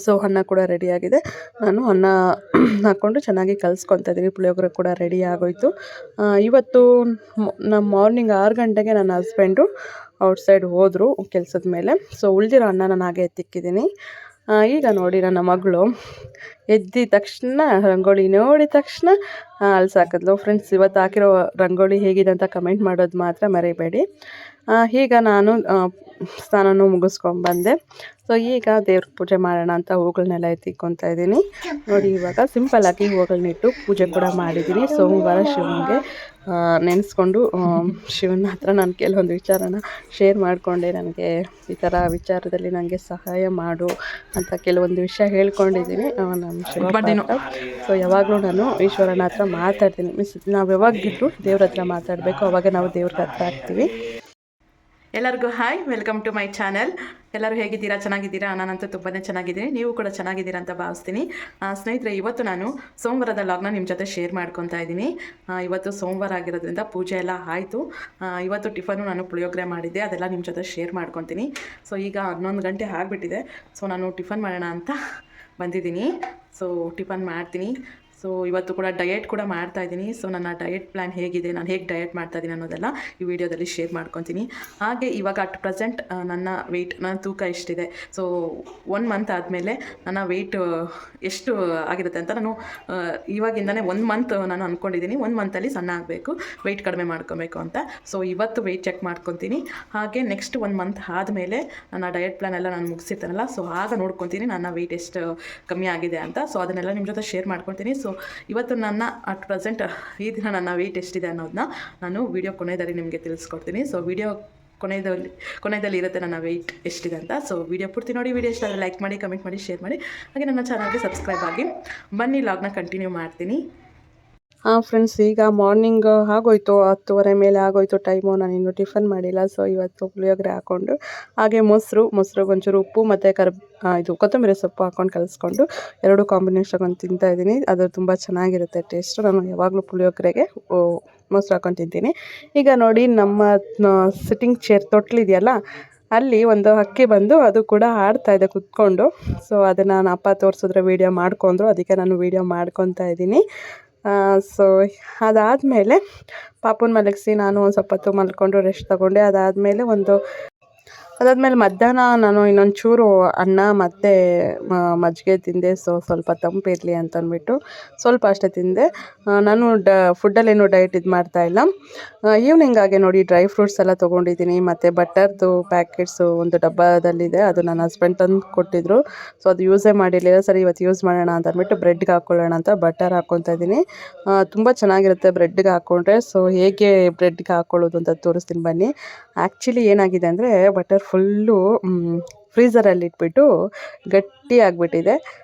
ಸೊ ಅನ್ನ ಕೂಡ ರೆಡಿಯಾಗಿದೆ. ನಾನು ಅನ್ನ ಹಾಕ್ಕೊಂಡು ಚೆನ್ನಾಗಿ ಕಲಿಸ್ಕೊತಾ ಇದ್ದೀನಿ. ಪುಳಿಯೋಗರೆ ಕೂಡ ರೆಡಿ ಆಗೋಯಿತು. ಇವತ್ತು ಮಾರ್ನಿಂಗ್ 6 ಗಂಟೆಗೆ ನನ್ನ ಹಸ್ಬೆಂಡು ಔಟ್ಸೈಡ್ ಹೋದರು ಕೆಲಸದ ಮೇಲೆ. ಸೊ ಉಳಿದಿರೋ ಅನ್ನ ನಾನು ಹಾಗೆ ಎತ್ತಿಕ್ಕಿದ್ದೀನಿ. ಈಗ ನೋಡಿ, ನನ್ನ ಮಗಳು ಎದ್ದಿದ ತಕ್ಷಣ ರಂಗೋಲಿ ನೋಡಿದ ತಕ್ಷಣ ಅಲ್ಸಾಕಿದ್ಲು. ಫ್ರೆಂಡ್ಸ್, ಇವತ್ತು ಹಾಕಿರೋ ರಂಗೋಲಿ ಹೇಗಿದೆ ಅಂತ ಕಮೆಂಟ್ ಮಾಡೋದು ಮಾತ್ರ ಮರಿಬೇಡಿ. ಈಗ ನಾನು ಸ್ನಾನನೂ ಮುಗಿಸ್ಕೊಂಡ್ಬಂದೆ. ಸೊ ಈಗ ದೇವ್ರ ಪೂಜೆ ಮಾಡೋಣ ಅಂತ ಹೂಗಳನ್ನೆಲ್ಲ ಎತ್ತಿಕ್ಕೊತಾ ಇದ್ದೀನಿ. ನೋಡಿ, ಇವಾಗ ಸಿಂಪಲ್ಲಾಗಿ ಹೂಗಳನ್ನಿಟ್ಟು ಪೂಜೆ ಕೂಡ ಮಾಡಿದ್ದೀನಿ. ಸೋಮವಾರ ಶಿವನಿಗೆ ನೆನೆಸ್ಕೊಂಡು ಶಿವನ ಹತ್ರ ನಾನು ಕೆಲವೊಂದು ವಿಚಾರನ ಶೇರ್ ಮಾಡಿಕೊಂಡೆ. ನನಗೆ ಈ ಥರ ವಿಚಾರದಲ್ಲಿ ನನಗೆ ಸಹಾಯ ಮಾಡು ಅಂತ ಕೆಲವೊಂದು ವಿಷಯ ಹೇಳ್ಕೊಂಡಿದ್ದೀನಿ ನಮ್ಮ ಶಿವ. ಸೊ ಯಾವಾಗಲೂ ನಾನು ಈಶ್ವರನ ಹತ್ರ ಮಾತಾಡ್ತೀನಿ. ನಾವು ಯಾವಾಗಿದ್ರು ದೇವ್ರ ಹತ್ರ ಮಾತಾಡಬೇಕು, ಅವಾಗ ನಾವು ದೇವ್ರಿಗೆ ಹತ್ರ ಆಗ್ತೀವಿ. ಎಲ್ಲರಿಗೂ hi, welcome to my channel. ಎಲ್ಲರೂ ಹೇಗಿದ್ದೀರಾ? ಚೆನ್ನಾಗಿದ್ದೀರಾ? ನಾನಂತೂ ತುಂಬಾ ಚೆನ್ನಾಗಿದ್ದೀನಿ, ನೀವು ಕೂಡ ಚೆನ್ನಾಗಿದ್ದೀರಾ ಅಂತ ಭಾವಿಸ್ತೀನಿ. ಸ್ನೇಹಿತರೆ, ಇವತ್ತು ನಾನು ಸೋಮವಾರದ ಲಾಗ್ನ ನಿಮ್ಮ ಜೊತೆ ಶೇರ್ ಮಾಡ್ಕೊತಾ ಇದ್ದೀನಿ. ಇವತ್ತು ಸೋಮವಾರ ಆಗಿರೋದ್ರಿಂದ ಪೂಜೆ ಎಲ್ಲ ಆಯಿತು. ಇವತ್ತು ಟಿಫನು ನಾನು ಪುಳಿಯೋಗರೆ ಮಾಡಿದ್ದೆ, ಅದೆಲ್ಲ ನಿಮ್ಮ ಜೊತೆ ಶೇರ್ ಮಾಡ್ಕೊತೀನಿ. ಸೊ ಈಗ 11 ಗಂಟೆ ಆಗಿಬಿಟ್ಟಿದೆ. ಸೊ ನಾನು ಟಿಫನ್ ಮಾಡೋಣ ಅಂತ ಬಂದಿದ್ದೀನಿ. ಸೊ ಟಿಫನ್ ಮಾಡ್ತೀನಿ. ಸೊ ಇವತ್ತು ಕೂಡ ಡಯೆಟ್ ಕೂಡ ಮಾಡ್ತಾಯಿದ್ದೀನಿ. ಸೊ ನನ್ನ ಡಯೆಟ್ ಪ್ಲ್ಯಾನ್ ಹೇಗಿದೆ, ನಾನು ಹೇಗೆ ಡಯೆಟ್ ಮಾಡ್ತಾಯಿದ್ದೀನಿ ಅನ್ನೋದೆಲ್ಲ ಈ ವಿಡಿಯೋದಲ್ಲಿ ಶೇರ್ ಮಾಡ್ಕೊತೀನಿ. ಹಾಗೆ ಇವಾಗ ಅಟ್ ಪ್ರೆಸೆಂಟ್ ನನ್ನ ವೆಯ್ಟ್, ನನ್ನ ತೂಕ ಎಷ್ಟಿದೆ, ಸೊ 1 ಮಂತ್ ಆದಮೇಲೆ ನನ್ನ ವೆಯ್ಟ್ ಎಷ್ಟು ಆಗಿರುತ್ತೆ ಅಂತ ನಾನು ಇವಾಗಿಂದನೇ 1 ಮಂತ್ ನಾನು ಅಂದ್ಕೊಂಡಿದ್ದೀನಿ. 1 ಮಂತಲ್ಲಿ ಸಣ್ಣ ಆಗಬೇಕು, ವೆಯ್ಟ್ ಕಡಿಮೆ ಮಾಡ್ಕೊಬೇಕು ಅಂತ. ಸೊ ಇವತ್ತು ವೆಯ್ಟ್ ಚೆಕ್ ಮಾಡ್ಕೊತೀನಿ. ಹಾಗೆ ನೆಕ್ಸ್ಟ್ 1 ಮಂತ್ ಆದಮೇಲೆ ನನ್ನ ಡಯೆಟ್ ಪ್ಲ್ಯಾನ್ ಎಲ್ಲ ನಾನು ಮುಗಿಸಿರ್ತಾನಲ್ಲ, ಸೊ ಆಗ ನೋಡ್ಕೊತೀನಿ ನನ್ನ ವೆಯ್ಟ್ ಎಷ್ಟು ಕಮ್ಮಿ ಆಗಿದೆ ಅಂತ. ಸೊ ಅದನ್ನೆಲ್ಲ ನಿಮ್ಮ ಜೊತೆ ಶೇರ್ ಮಾಡ್ಕೊತೀನಿ. ಸೊ ಇವತ್ತು ನನ್ನ ಅಟ್ ಪ್ರೆಸೆಂಟ್ ಈ ದಿನ ನನ್ನ ವೆಯ್ಟ್ ಎಷ್ಟಿದೆ ಅನ್ನೋದನ್ನ ನಾನು ವಿಡಿಯೋ ಕೊನೆಯಲ್ಲಿ ನಿಮಗೆ ತಿಳಿಸ್ಕೊಡ್ತೀನಿ. ಸೊ ವಿಡಿಯೋ ಕೊನೆಯಲ್ಲಿ ಇರುತ್ತೆ ನನ್ನ ವೆಯ್ಟ್ ಎಷ್ಟಿದೆ ಅಂತ. ಸೊ ವಿಡಿಯೋ ಪೂರ್ತಿ ನೋಡಿ. ವಿಡಿಯೋ ಇಷ್ಟ ಆದರೆ ಲೈಕ್ ಮಾಡಿ, ಕಮೆಂಟ್ ಮಾಡಿ, ಶೇರ್ ಮಾಡಿ. ಹಾಗೆ ನನ್ನ ಚಾನಲ್ಗೆ ಸಬ್ಸ್ಕ್ರೈಬ್ ಆಗಿ. ಬನ್ನಿ ಲಾಗ್ನ ಕಂಟಿನ್ಯೂ ಮಾಡ್ತೀನಿ. ಫ್ರೆಂಡ್ಸ್, ಈಗ ಮಾರ್ನಿಂಗ್ ಆಗೋಯ್ತು, 10:30 ಮೇಲೆ ಆಗೋಯ್ತು ಟೈಮು. ನಾನಿನ್ನೂ ಟಿಫನ್ ಮಾಡಿಲ್ಲ. ಸೊ ಇವತ್ತು ಪುಳಿಯೋಗರೆ ಹಾಕ್ಕೊಂಡು, ಹಾಗೆ ಮೊಸರಿಗೆ ಒಂಚೂರು ಉಪ್ಪು ಮತ್ತು ಇದು ಕೊತ್ತಂಬರಿ ಸೊಪ್ಪು ಹಾಕ್ಕೊಂಡು ಕಲಿಸ್ಕೊಂಡು ಎರಡೂ ಕಾಂಬಿನೇಷನ್ ತಿಂತಾಯಿದ್ದೀನಿ. ಅದು ತುಂಬ ಚೆನ್ನಾಗಿರುತ್ತೆ ಟೇಸ್ಟು. ನಾನು ಯಾವಾಗಲೂ ಪುಳಿಯೋಗರೆಗೆ ಮೊಸರು ಹಾಕ್ಕೊಂಡು ತಿಂತೀನಿ. ಈಗ ನೋಡಿ, ನಮ್ಮ ಸಿಟ್ಟಿಂಗ್ ಚೇರ್ ತೊಟ್ಲಿದೆಯಲ್ಲ, ಅಲ್ಲಿ ಒಂದು ಹಕ್ಕಿ ಬಂದು ಅದು ಕೂಡ ಆಡ್ತಾಯಿದೆ ಕುತ್ಕೊಂಡು. ಸೊ ಅದನ್ನು ನಾನು ಅಪ್ಪ ತೋರಿಸಿದ್ರೆ ವೀಡಿಯೋ ಮಾಡ್ಕೊಂಡ್ರು, ಅದಕ್ಕೆ ನಾನು ವೀಡಿಯೋ ಮಾಡ್ಕೊತಾ ಇದ್ದೀನಿ. ಸೊ ಅದಾದಮೇಲೆ ಪಾಪುನ ಮಲಗಿಸಿ ನಾನು ಒಂದು ಸ್ವಲ್ಪ ಹೊತ್ತು ಮಲ್ಕೊಂಡು ರೆಸ್ಟ್ ತೊಗೊಂಡೆ. ಅದಾದಮೇಲೆ ಮಧ್ಯಾಹ್ನ ನಾನು ಇನ್ನೊಂದು ಚೂರು ಅನ್ನ ಮತ್ತು ಮಜ್ಜಿಗೆ ತಿಂದೆ. ಸೊ ಸ್ವಲ್ಪ ತಂಪಿರಲಿ ಅಂತಂದ್ಬಿಟ್ಟು ಸ್ವಲ್ಪ ಅಷ್ಟೇ ತಿಂದೆ. ನಾನು ಫುಡ್ಡಲ್ಲೇನು ಡಯಟ್ ಇದು ಮಾಡ್ತಾಯಿಲ್ಲ. ಈವ್ನಿಂಗ್ ಹಾಗೆ ನೋಡಿ, ಡ್ರೈ ಫ್ರೂಟ್ಸ್ ಎಲ್ಲ ತೊಗೊಂಡಿದ್ದೀನಿ ಮತ್ತು ಬಟರ್ದು ಪ್ಯಾಕೆಟ್ಸು ಒಂದು ಡಬ್ಬದಲ್ಲಿದೆ, ಅದು ನನ್ನ ಹಸ್ಬೆಂಡ್ ತಂದು ಕೊಟ್ಟಿದ್ದರು. ಸೊ ಅದು ಯೂಸೇ ಮಾಡಿರಲಿಲ್ಲ. ಸರಿ ಇವತ್ತು ಯೂಸ್ ಮಾಡೋಣ ಅಂತ ಅಂದ್ಬಿಟ್ಟು ಬ್ರೆಡ್ಗೆ ಹಾಕ್ಕೊಳ್ಳೋಣ ಅಂತ ಬಟರ್ ಹಾಕ್ಕೊತಾ ಇದ್ದೀನಿ. ತುಂಬ ಚೆನ್ನಾಗಿರುತ್ತೆ ಬ್ರೆಡ್ಗೆ ಹಾಕ್ಕೊಂಡ್ರೆ. ಸೊ ಹೇಗೆ ಬ್ರೆಡ್ಗೆ ಹಾಕ್ಕೊಳ್ಳೋದು ಅಂತ ತೋರಿಸ್ತೀನಿ ಬನ್ನಿ. ಆ್ಯಕ್ಚುಲಿ ಏನಾಗಿದೆ ಅಂದರೆ, ಬಟರ್ ಫುಲ್ಲು ಫ್ರೀಝರಲ್ಲಿ ಇಟ್ಬಿಟ್ಟು ಗಟ್ಟಿ ಆಗಿಬಿಟ್ಟಿದೆ.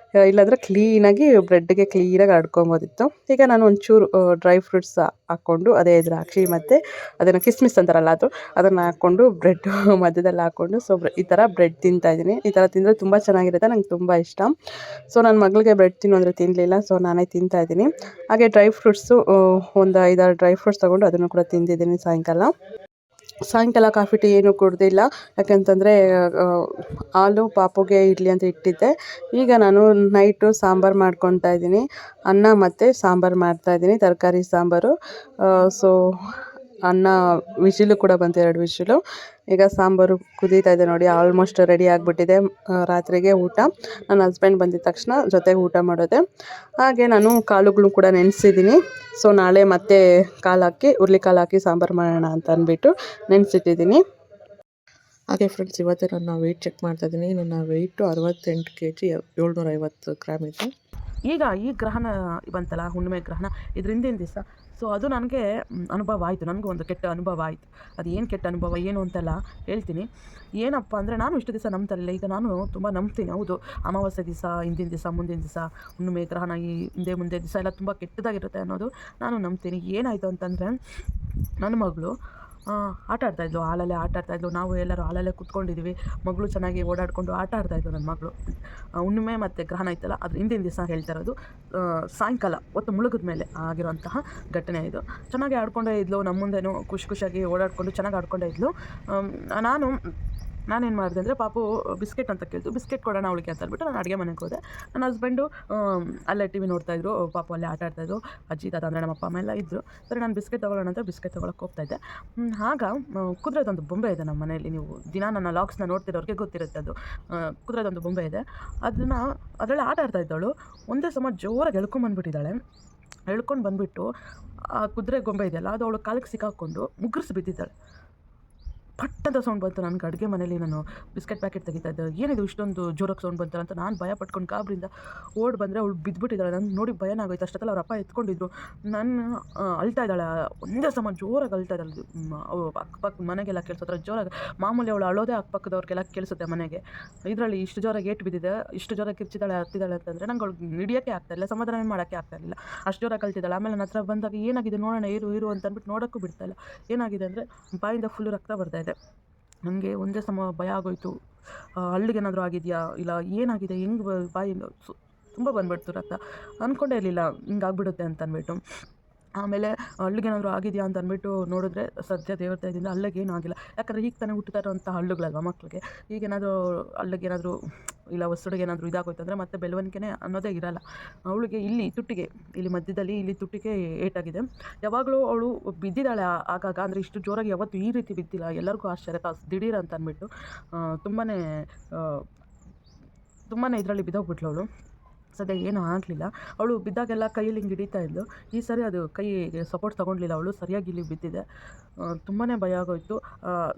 ಇಲ್ಲಾಂದರೆ ಕ್ಲೀನಾಗಿ ಬ್ರೆಡ್ಗೆ ಕ್ಲೀನಾಗಿ ಹರಡ್ಕೊಬೋದಿತ್ತು. ಈಗ ನಾನು ಒಂಚೂರು ಡ್ರೈ ಫ್ರೂಟ್ಸ್ ಹಾಕ್ಕೊಂಡು, ಅದೇ ದ್ರಾಕ್ಷಿ ಮತ್ತು ಅದನ್ನು ಕಿಸ್ಮಿಸ್ ಅಂತಾರಲ್ಲ, ಅದನ್ನು ಹಾಕ್ಕೊಂಡು ಬ್ರೆಡ್ ಮಧ್ಯದಲ್ಲಿ ಹಾಕ್ಕೊಂಡು ಈ ಥರ ಬ್ರೆಡ್ ತಿಂತಾಯಿದ್ದೀನಿ. ಈ ಥರ ತಿಂದರೆ ತುಂಬ ಚೆನ್ನಾಗಿರುತ್ತೆ, ನಂಗೆ ತುಂಬ ಇಷ್ಟ. ಸೊ ನನ್ನ ಮಗಳಿಗೆ ಬ್ರೆಡ್ ತಿನ್ನು ಅಂದರೆ ತಿನ್ನಲಿಲ್ಲ, ಸೊ ನಾನೇ ತಿಂತಾಯಿದ್ದೀನಿ. ಹಾಗೆ ಡ್ರೈ ಫ್ರೂಟ್ಸು ಒಂದು 5-6 ಡ್ರೈ ಫ್ರೂಟ್ಸ್ ತೊಗೊಂಡು ಅದನ್ನು ಕೂಡ ತಿಂದಿದ್ದೀನಿ. ಸಾಯಂಕಾಲ ಕಾಫಿ ಟೀ ಏನೂ ಕುಡ್ದಿಲ್ಲ, ಯಾಕೆಂತಂದರೆ ಹಾಲು ಪಾಪುಗೆ ಇಡ್ಲಿ ಅಂತ ಇಟ್ಟಿದ್ದೆ. ಈಗ ನಾನು ನೈಟು ಸಾಂಬಾರು ಮಾಡ್ಕೊತಾ ಇದ್ದೀನಿ. ಅನ್ನ ಮತ್ತು ಸಾಂಬಾರು ಮಾಡ್ತಾಯಿದ್ದೀನಿ, ತರಕಾರಿ ಸಾಂಬಾರು. ಸೊ ಅನ್ನ ವಿಶಿಲು ಕೂಡ ಬಂತು, 2 ವಿಶಿಲು. ಈಗ ಸಾಂಬಾರು ಕುದೀತಾ ಇದೆ ನೋಡಿ, ಆಲ್ಮೋಸ್ಟ್ ರೆಡಿ ಆಗಿಬಿಟ್ಟಿದೆ. ರಾತ್ರಿಗೆ ಊಟ ನನ್ನ ಹಸ್ಬೆಂಡ್ ಬಂದಿದ್ದ ತಕ್ಷಣ ಜೊತೆಗೆ ಊಟ ಮಾಡೋದೆ. ಹಾಗೆ ನಾನು ಕಾಳುಗಳು ಕೂಡ ನೆನೆಸಿದ್ದೀನಿ. ಸೊ ನಾಳೆ ಮತ್ತೆ ಹುರುಳಿಕಾಳು ಹಾಕಿ ಸಾಂಬಾರು ಮಾಡೋಣ ಅಂತ ಅಂದ್ಬಿಟ್ಟು ನೆನೆಸಿಟ್ಟಿದ್ದೀನಿ. ಹಾಗೆ ಫ್ರೆಂಡ್ಸ್, ಇವತ್ತೇ ನನ್ನ ವೆಯ್ಟ್ ಚೆಕ್ ಮಾಡ್ತಾಯಿದ್ದೀನಿ. ನನ್ನ ವೆಯ್ಟು 68 kg 750 ಗ್ರಾಮ್ ಇದೆ. ಈಗ ಈ ಗ್ರಹಣ ಬಂತಲ್ಲ, ಹುಣ್ಣಿಮೆ ಗ್ರಹಣ, ಇದ್ರ ಹಿಂದಿನ ದಿವಸ. ಸೊ ಅದು ನನಗೆ ಅನುಭವ ಆಯಿತು, ನನಗೂ ಒಂದು ಕೆಟ್ಟ ಅನುಭವ ಆಯಿತು. ಅದು ಏನು ಕೆಟ್ಟ ಅನುಭವ ಏನು ಅಂತೆಲ್ಲ ಹೇಳ್ತೀನಿ. ಏನಪ್ಪ ಅಂದರೆ, ನಾನು ಇಷ್ಟು ದಿವಸ ನಂಬ್ತಾರಿಲ್ಲ, ಈಗ ನಾನು ತುಂಬ ನಂಬ್ತೀನಿ. ಹೌದು, ಅಮಾವಾಸ್ಯೆ ದಿವಸ, ಹಿಂದಿನ ದಿವಸ, ಮುಂದಿನ ದಿವಸ, ಹುಣ್ಣಿಮೆ ಗ್ರಹಣ, ಈ ಮುಂದೆ ದಿವಸ ಎಲ್ಲ ತುಂಬ ಕೆಟ್ಟದಾಗಿರುತ್ತೆ ಅನ್ನೋದು ನಾನು ನಂಬ್ತೀನಿ. ಏನಾಯಿತು ಅಂತಂದರೆ, ನನ್ನ ಮಗಳು ಆಟ ಆಡ್ತಾಯಿದ್ಲು, ಹಾಲಲ್ಲೇ ಆಟ ಆಡ್ತಾಯಿದ್ಲು. ನಾವು ಎಲ್ಲರೂ ಹಾಲಲ್ಲೇ ಕೂತ್ಕೊಂಡಿದ್ದೀವಿ. ಮಗಳು ಚೆನ್ನಾಗಿ ಓಡಾಡಿಕೊಂಡು ಆಟ ಆಡ್ತಾಯಿದ್ಲು ನನ್ನ ಮಗಳು. ಹುಣ್ಣಿಮೆ ಮತ್ತು ಗ್ರಹಣ ಇತ್ತಲ್ಲ, ಅದ್ರ ಹಿಂದಿನ ದಿವಸ ಹೇಳ್ತಾ ಇರೋದು. ಸಾಯಂಕಾಲ ಹೊತ್ತು ಮುಳುಗಿದ ಮೇಲೆ ಆಗಿರುವಂತಹ ಘಟನೆ ಇದು. ಚೆನ್ನಾಗಿ ಆಡ್ಕೊಂಡೇ ಇದ್ಲು, ನಮ್ಮ ಮುಂದೆನೂ ಖುಷಿಯಾಗಿ ಓಡಾಡಿಕೊಂಡು ಚೆನ್ನಾಗಿ ಆಡ್ಕೊಂಡೇ ಇದ್ಲು. ನಾನೇನು ಮಾಡಿದೆ ಅಂದರೆ, ಪಾಪು ಬಿಸ್ಕೆಟ್ ಅಂತ ಕೇಳ್ತು, ಬಿಸ್ಕೆಟ್ ಕೊಡೋಣ ಅವಳಿಗೆ ಅಂತ ಅಂದ್ಬಿಟ್ಟು ನಾನು ಅಡುಗೆ ಮನೆಗೆ ಹೋದೆ. ನನ್ನ ಹಸ್ಬೆಂಡು ಅಲ್ಲೇ ಟಿ ವಿ ನೋಡ್ತಾಯಿದ್ರು, ಪಾಪು ಅಲ್ಲೇ ಆಟ ಆಡ್ತಾಯಿದ್ರು. ಅಜ್ಜಿ ತಾತ ಅಂದರೆ ನಮ್ಮ ಅಪ್ಪ ಅಮ್ಮ ಎಲ್ಲ ಇದ್ದರು. ಸರಿ, ನಾನು ಬಿಸ್ಕೆಟ್ ತೊಗೊಳ್ಳೋಣ ಅಂತ ಬಿಸ್ಕೆಟ್ ತೊಗೊಳಕ್ಕೆ ಹೋಗ್ತಾಯಿದ್ದೆ. ಆಗ ಕುದುರೆದೊಂದು ಬೊಂಬೆ ಇದೆ ನಮ್ಮ ಮನೆಯಲ್ಲಿ. ನೀವು ದಿನ ನನ್ನ ಲಾಗ್ಸ್ನ ನೋಡ್ತಿರೋರಿಗೆ ಗೊತ್ತಿರುತ್ತೆ, ಅದು ಕುದುರೆದೊಂದು ಬೊಂಬೆ ಇದೆ. ಅದರಲ್ಲಿ ಆಟ ಆಡ್ತಾಯಿದ್ದವಳು ಒಂದೇ ಸಮ ಜೋರಾಗಿ ಎಳ್ಕೊಂಡು ಬಂದುಬಿಟ್ಟು ಆ ಕುದುರೆ ಗೊಂಬೆ ಇದೆಯಲ್ಲ, ಅದು ಅವಳು ಕಾಲಿಗೆ ಸಿಕ್ಕಾಕ್ಕೊಂಡು ಮುಗ್ಗರಿಸಿ ಬಿದ್ದಿದ್ದಾಳೆ. ಪಟ್ ಅಂತ ಸೌಂಡ್ ಬಂತು. ನನಗೆ ಅಡುಗೆ ಮನೇಲಿ ನಾನು ಬಿಸ್ಕೆಟ್ ಪ್ಯಾಕೆಟ್ ತೆಗಿತಾ ಇದ್ದೆ. ಏನಿದು ಇಷ್ಟೊಂದು ಜೋರಾಗಿ ಸೌಂಡ್ ಬಂತಲ್ಲ ಅಂತ ನಾನು ಭಯ ಪಟ್ಕೊಂಡು ಗಾಬರಿಯಿಂದ ಓಡಿ ಬಂದರೆ, ಅವಳು ಬಿದ್ದುಬಿಟ್ಟಿದ್ದಾಳೆ. ನನಗೆ ನೋಡಿ ಭಯನ ಆಗೋಯ್ತು. ಅಷ್ಟೊತ್ತಲ್ಲ ಅವ್ರ ಅಪ್ಪ ಎತ್ಕೊಂಡಿದ್ರು. ನಾನು ಅಳ್ತಾ ಇದ್ದಾಳೆ, ಒಂದೇ ಸಮ ಜೋರಾಗಿ ಅಳ್ತಾ ಇದ್ದಾಳೆ. ಅವು ಅಕ್ಕಪಕ್ಕ ಮನೆಗೆಲ್ಲ ಕೇಳಿಸೋದ್ರ ಜೋರಾಗಿ. ಮಾಮೂಲಿ ಅವಳು ಅಳೋದೇ ಅಕ್ಕಪಕ್ಕದವ್ರಿಗೆಲ್ಲ ಕೇಳಿಸುತ್ತೆ ಮನೆಗೆ. ಇದರಲ್ಲಿ ಇಷ್ಟು ಜೋರಾಗಿ ಏಟು ಬಿದ್ದಿದೆ, ಇಷ್ಟು ಜೋರಾಗಿ ಕಿರ್ಚಿದ್ದಾಳೆ, ಹತ್ತಿದ್ದಾಳೆ ಅಂತಂದರೆ ನಂಗೆ ಅವಳು ಹಿಡಿಯೋಕ್ಕೆ ಆಗ್ತಾಯಿಲ್ಲ, ಸಮಾಧಾನ ಮಾಡೋಕ್ಕೆ ಆಗ್ತಾಯಿರಲಿಲ್ಲ. ಅಷ್ಟು ಜೋರಾಗಿ ಕಲ್ತಿದ್ದಾಳೆ. ಆಮೇಲೆ ನನ್ನ ಹತ್ರ ಬಂದಾಗ ಏನಾಗಿದೆ ನೋಡೋಣ, ಇರು ಅಂತ ಅಂದ್ಬಿಟ್ಟು ನೋಡೋಕ್ಕೂ ಬಿಡ್ತಾಯಿಲ್ಲ. ಏನಾಗಿದೆ ಅಂದರೆ, ಬಾಯಿಂದ ಫುಲ್ಲು ರಕ್ತ ಬರ್ತಾಯಿದೆ. ನನಗೆ ಒಂದೇ ಸಮ ಭಯ ಆಗೋಯಿತು. ಹಳ್ಳಿಗೇನಾದರೂ ಆಗಿದೆಯಾ, ಇಲ್ಲ ಏನಾಗಿದೆ, ಹೆಂಗೆ ಬಾಯಿಂದ ತುಂಬ ಬಂದುಬಿಡ್ತು ರಕ್ತ. ಅಂದ್ಕೊಂಡೇ ಇರಲಿಲ್ಲ ಹಿಂಗಾಗ್ಬಿಡುತ್ತೆ ಅಂತ ಅಂದ್ಬಿಟ್ಟು. ಆಮೇಲೆ ಹಳ್ಳಿಗೇನಾದರೂ ಆಗಿದೆಯಾ ಅಂತ ಅಂದ್ಬಿಟ್ಟು ನೋಡಿದ್ರೆ, ಸದ್ಯ ದೇವ್ರ ದಯದಿಂದ ಹಳ್ಳಿಗೇನೂ ಆಗಿಲ್ಲ. ಯಾಕಂದರೆ ಈಗ ತಾನೇ ಹುಟ್ಟುತ್ತಾ ಇರೋವಂಥ ಹಳ್ಳುಗಳಲ್ವ ಮಕ್ಕಳಿಗೆ. ಈಗೇನಾದರೂ ಹಳ್ಳಿಗೇನಾದರೂ ಇಲ್ಲ ಹೊಸಡಿಗೇನಾದರೂ ಇದಾಗೋಯ್ತು ಅಂದರೆ ಮತ್ತೆ ಬೆಳವಣಿಗೆನೇ ಅನ್ನೋದೇ ಇರೋಲ್ಲ. ಅವಳಿಗೆ ಇಲ್ಲಿ ಮಧ್ಯದಲ್ಲಿ ತುಟಿಗೆ ಏಟಾಗಿದೆ. ಯಾವಾಗಲೂ ಅವಳು ಬಿದ್ದಿದ್ದಾಳೆ ಆಗಾಗ, ಅಂದರೆ ಇಷ್ಟು ಜೋರಾಗಿ ಯಾವತ್ತೂ ಈ ರೀತಿ ಬಿದ್ದಿಲ್ಲ. ಎಲ್ಲರಿಗೂ ಆಶ್ಚರ್ಯ, ದಿಢೀರ್ ಅಂತ ಅಂದ್ಬಿಟ್ಟು ತುಂಬಾ ಇದರಲ್ಲಿ ಬಿದ್ದೋಗ್ಬಿಟ್ಲು ಅವಳು. ಸದ್ಯ ಏನೂ ಆಗಲಿಲ್ಲ. ಅವಳು ಬಿದ್ದಾಗೆಲ್ಲ ಕೈಯಲ್ಲಿ ಹಿಂಗೆ ಹಿಡಿತಾ ಇದ್ಲು. ಈ ಸರಿ ಅದು ಕೈಗೆ ಸಪೋರ್ಟ್ ತೊಗೊಂಡಿಲ್ಲ ಅವಳು, ಸರಿಯಾಗಿ ಇಲ್ಲಿ ಬಿದ್ದಿದೆ. ತುಂಬಾ ಭಯ ಆಗೋಯಿತು.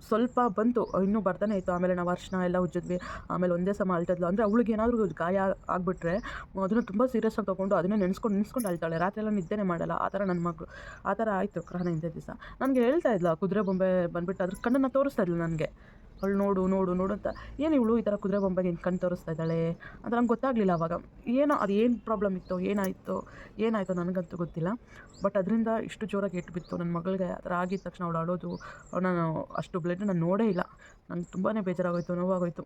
ಸ್ವಲ್ಪ ಬಂತು, ಇನ್ನೂ ಬರ್ತಾನೆ ಇತ್ತು. ಆಮೇಲೆ ನಾವು ಅರಿಶಿನ ಎಲ್ಲ ಉಜ್ಜಿದ್ವಿ. ಆಮೇಲೆ ಒಂದೇ ಸಮ ಅಳ್ತಿದ್ಲು. ಅಂದರೆ ಅವಳಿಗೆ ಏನಾದರೂ ಗಾಯ ಆಗಿಬಿಟ್ರೆ ಅದನ್ನು ತುಂಬ ಸೀರಿಯಸ್ಸಾಗಿ ತೊಗೊಂಡು ಅದನ್ನೇ ನೆನೆಸ್ಕೊಂಡು ಅಳ್ತಾಳೆ. ರಾತ್ರಿ ಎಲ್ಲ ನಿದ್ದೆನೇ ಮಾಡಲ್ಲ. ಆ ಥರ ನನ್ನ ಮಗಳು. ಆ ಥರ ಆಯಿತು ಗ್ರಹಣ ಹಿಂದೆ ದಿವಸ. ನನಗೆ ಹೇಳ್ತಾ ಇದ್ಲು, ಕುದುರೆ ಬೊಂಬೆ ಬಂದುಬಿಟ್ಟು ಅದ್ರ ಕಣ್ಣನ್ನು ತೋರಿಸ್ತಾ ಇದ್ಲು ನನಗೆ. ಅವಳು ನೋಡು ನೋಡು ನೋಡು ಅಂತ. ಏನು ಇವಳು ಈ ಥರ ಕುದುರೆ ಬೊಂಬೆಗೆ ಹಿಂಗೆ ಕಣ್ಣು ತೋರಿಸ್ತಾ ಇದ್ದಾಳೆ ಅಂತ ನಂಗೆ ಗೊತ್ತಾಗಲಿಲ್ಲ ಆವಾಗ. ಏನೋ ಅದು ಏನು ಪ್ರಾಬ್ಲಮ್ ಇತ್ತೋ ಏನಾಯಿತೋ ನನಗಂತೂ ಗೊತ್ತಿಲ್ಲ. ಬಟ್ ಅದರಿಂದ ಇಷ್ಟು ಜೋರಾಗಿ ಏಟು ಬಿತ್ತು ನನ್ನ ಮಗಳಿಗೆ. ಆ ಥರ ಆಗಿದ ತಕ್ಷಣ ಅವಳು ಅಳೋದು, ನಾನು ಅಷ್ಟು ಬ್ಲಡ್ ನಾನು ನೋಡೇ ಇಲ್ಲ. ನಂಗೆ ತುಂಬಾ ಬೇಜಾರಾಗೋಯಿತು, ನೋವಾಗೋಯಿತು.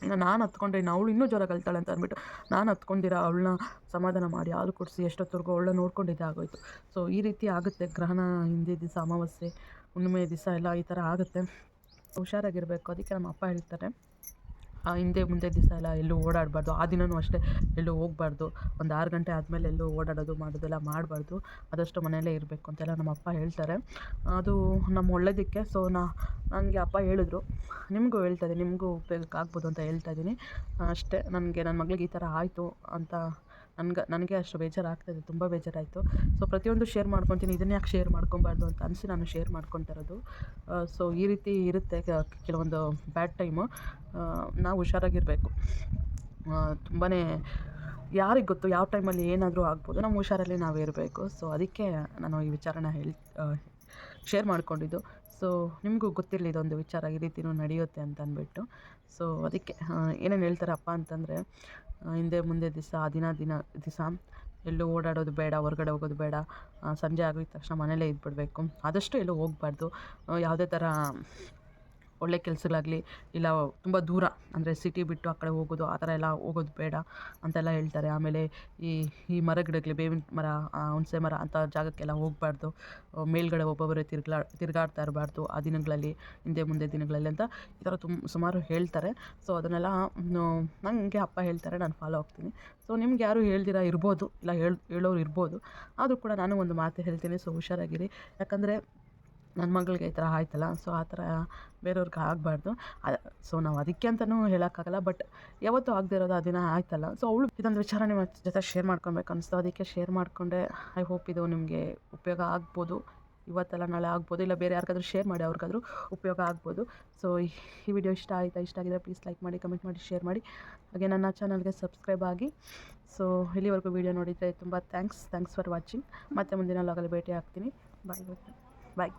ಇನ್ನು ನಾನು ಹತ್ಕೊಂಡೆ, ಇನ್ನು ಅವಳು ಇನ್ನೂ ಜೋರಾಗಿ ಅಳ್ತಾಳೆ ಅಂತ ಅಂದ್ಬಿಟ್ಟು ನಾನು ಹತ್ಕೊಂಡಿರ ಅವಳನ್ನ ಸಮಾಧಾನ ಮಾಡಿ ಹಾಲು ಕುಡಿಸಿ ಎಷ್ಟೊತ್ತವರೆಗೂ ಅವಳನ್ನ ನೋಡ್ಕೊಂಡಿದ್ದೆ ಆಗೋಯಿತು. ಸೊ ಈ ರೀತಿ ಆಗುತ್ತೆ. ಗ್ರಹಣ ಹಿಂದಿನ ದಿವಸ, ಅಮಾವಾಸ್ಯೆ ಹುಣ್ಣಿಮೆ ದಿವಸ ಎಲ್ಲ ಈ ಥರ ಆಗುತ್ತೆ. ಹುಷಾರಾಗಿರಬೇಕು. ಅದಕ್ಕೆ ನಮ್ಮ ಅಪ್ಪ ಹೇಳ್ತಾರೆ, ಹಿಂದೆ ಮುಂದೆ ದಿವಸ ಎಲ್ಲ ಎಲ್ಲೂ ಓಡಾಡಬಾರ್ದು. ಆ ದಿನವೂ ಅಷ್ಟೇ ಎಲ್ಲೂ ಹೋಗಬಾರ್ದು. ಒಂದು 6 ಗಂಟೆ ಆದಮೇಲೆ ಎಲ್ಲೂ ಓಡಾಡೋದು ಮಾಡೋದೆಲ್ಲ ಮಾಡಬಾರ್ದು. ಆದಷ್ಟು ಮನೆಯಲ್ಲೇ ಇರಬೇಕು ಅಂತೆಲ್ಲ ನಮ್ಮ ಅಪ್ಪ ಹೇಳ್ತಾರೆ. ಅದು ನಮ್ಮ ಒಳ್ಳೆಯದಕ್ಕೆ. ಸೊ ನನಗೆ ಅಪ್ಪ ಹೇಳಿದ್ರು, ನಿಮಗೂ ಹೇಳ್ತಾ ಇದ್ದೀನಿ, ನಿಮಗೂ ಉಪಯೋಗಕ್ಕೆ ಆಗ್ಬೋದು ಅಂತ ಹೇಳ್ತಾ ಇದ್ದೀನಿ ಅಷ್ಟೇ. ನನ್ನ ಮಗಳಿಗೆ ಈ ಥರ ಆಯಿತು ಅಂತ ನನಗೆ ಅಷ್ಟು ಬೇಜಾರಾಗ್ತಾಯಿದೆ, ತುಂಬ ಬೇಜಾರಾಯಿತು. ಸೊ ಪ್ರತಿಯೊಂದು ಶೇರ್ ಮಾಡ್ಕೊತೀನಿ, ಇದನ್ನ ಯಾಕೆ ಶೇರ್ ಮಾಡ್ಕೊಬಾರ್ದು ಅಂತ ಅನಿಸಿ ನಾನು ಶೇರ್ ಮಾಡ್ಕೊತಾ ಇರೋದು. ಸೊ ಈ ರೀತಿ ಇರುತ್ತೆ ಕೆಲವೊಂದು ಬ್ಯಾಡ್ ಟೈಮು. ನಾವು ಹುಷಾರಾಗಿರಬೇಕು. ತುಂಬಾ ಯಾರಿಗೆ ಗೊತ್ತು ಯಾವ ಟೈಮಲ್ಲಿ ಏನಾದರೂ ಆಗ್ಬೋದು. ನಮ್ಮ ಹುಷಾರಲ್ಲಿ ನಾವು ಇರಬೇಕು. ಸೊ ಅದಕ್ಕೆ ನಾನು ಈ ವಿಚಾರನ ಶೇರ್ ಮಾಡ್ಕೊಂಡಿದ್ದು. ಸೊ ನಿಮಗೂ ಗೊತ್ತಿರಲಿ ಇದೊಂದು ವಿಚಾರ ಈ ರೀತಿಯೂ ನಡೆಯುತ್ತೆ ಅಂತ ಅಂದ್ಬಿಟ್ಟು. ಸೊ ಅದಕ್ಕೆ ಏನೇನು ಹೇಳ್ತಾರೆ ಅಪ್ಪ ಅಂತಂದರೆ, ಹಿಂದೆ ಮುಂದೆ ದಿವಸ ದಿವಸ ಎಲ್ಲೂ ಓಡಾಡೋದು ಬೇಡ, ಹೊರಗಡೆ ಹೋಗೋದು ಬೇಡ. ಸಂಜೆ ಆಗಿದ ತಕ್ಷಣ ಮನೇಲೇ ಇದ್ಬಿಡಬೇಕು. ಆದಷ್ಟು ಎಲ್ಲೂ ಹೋಗಬಾರ್ದು. ಯಾವುದೇ ಥರ ಒಳ್ಳೆ ಕೆಲಸಗಳಾಗಲಿ ಇಲ್ಲ ತುಂಬ ದೂರ ಅಂದರೆ ಸಿಟಿ ಬಿಟ್ಟು ಆ ಕಡೆ ಹೋಗೋದು, ಆ ಥರ ಎಲ್ಲ ಹೋಗೋದು ಬೇಡ ಅಂತೆಲ್ಲ ಹೇಳ್ತಾರೆ. ಆಮೇಲೆ ಈ ಗಿಡಗಳು, ಬೇವಿನ ಮರ, ಹುಣಸೆ ಮರ ಅಂಥ ಜಾಗಕ್ಕೆಲ್ಲ ಹೋಗಬಾರ್ದು. ಮೇಲ್ಗಡೆ ಒಬ್ಬೊಬ್ಬರೇ ತಿರುಗಾಡ್ತಾ ಇರಬಾರ್ದು ಆ ದಿನಗಳಲ್ಲಿ, ಹಿಂದೆ ಮುಂದೆ ದಿನಗಳಲ್ಲಿ ಅಂತ ಈ ಥರ ಸುಮಾರು ಹೇಳ್ತಾರೆ. ಸೊ ಅದನ್ನೆಲ್ಲ ನನಗೆ ಅಪ್ಪ ಹೇಳ್ತಾರೆ, ನಾನು ಫಾಲೋ ಆಗ್ತೀನಿ. ಸೊ ನಿಮ್ಗೆ ಯಾರು ಹೇಳ್ದಿರ ಇರ್ಬೋದು, ಇಲ್ಲ ಹೇಳೋರು ಇರ್ಬೋದು. ಆದರೂ ಕೂಡ ನಾನು ಒಂದು ಮಾತು ಹೇಳ್ತೀನಿ. ಸೊ ಹುಷಾರಾಗಿರಿ. ಯಾಕಂದರೆ ನನ್ನ ಮಗಳಿಗೆ ಈ ಥರ ಆಯ್ತಲ್ಲ, ಸೊ ಆ ಥರ ಬೇರೆಯವ್ರಿಗೆ ಆಗಬಾರ್ದು. ಸೊ ನಾವು ಅದಕ್ಕೆ ಅಂತಲೂ ಹೇಳೋಕ್ಕಾಗಲ್ಲ. ಬಟ್ ಯಾವತ್ತೂ ಆಗದೆ ಇರೋದು ಆ ದಿನ ಆಯ್ತಲ್ಲ. ಸೊ ಅವಳು ಇದೊಂದು ವಿಚಾರ ನಿಮ್ಮ ಜೊತೆ ಶೇರ್ ಮಾಡ್ಕೊಬೇಕು ಅನಿಸ್ತು, ಅದಕ್ಕೆ ಶೇರ್ ಮಾಡಿಕೊಂಡೆ. ಐ ಹೋಪ್ ಇದು ನಿಮಗೆ ಉಪಯೋಗ ಆಗ್ಬೋದು. ಇವತ್ತೆಲ್ಲ ನಾಳೆ ಆಗ್ಬೋದು, ಇಲ್ಲ ಬೇರೆ ಯಾರಿಗಾದ್ರೂ ಶೇರ್ ಮಾಡಿ, ಅವ್ರಿಗಾದ್ರೂ ಉಪಯೋಗ ಆಗ್ಬೋದು. ಸೊ ಈ ವಿಡಿಯೋ ಇಷ್ಟ ಆಗಿದ್ರೆ ಪ್ಲೀಸ್ ಲೈಕ್ ಮಾಡಿ, ಕಮೆಂಟ್ ಮಾಡಿ, ಶೇರ್ ಮಾಡಿ. ಹಾಗೆ ನನ್ನ ಚಾನಲ್ಗೆ ಸಬ್ಸ್ಕ್ರೈಬ್ ಆಗಿ. ಸೊ ಇಲ್ಲಿವರೆಗೂ ವಿಡಿಯೋ ನೋಡಿದರೆ ತುಂಬ ಥ್ಯಾಂಕ್ಸ್ ಫಾರ್ ವಾಚಿಂಗ್. ಮತ್ತೆ ಮುಂದಿನ ಲಾಗಲ್ಲಿ ಭೇಟಿ ಆಗ್ತೀನಿ. ಬಾಯ್.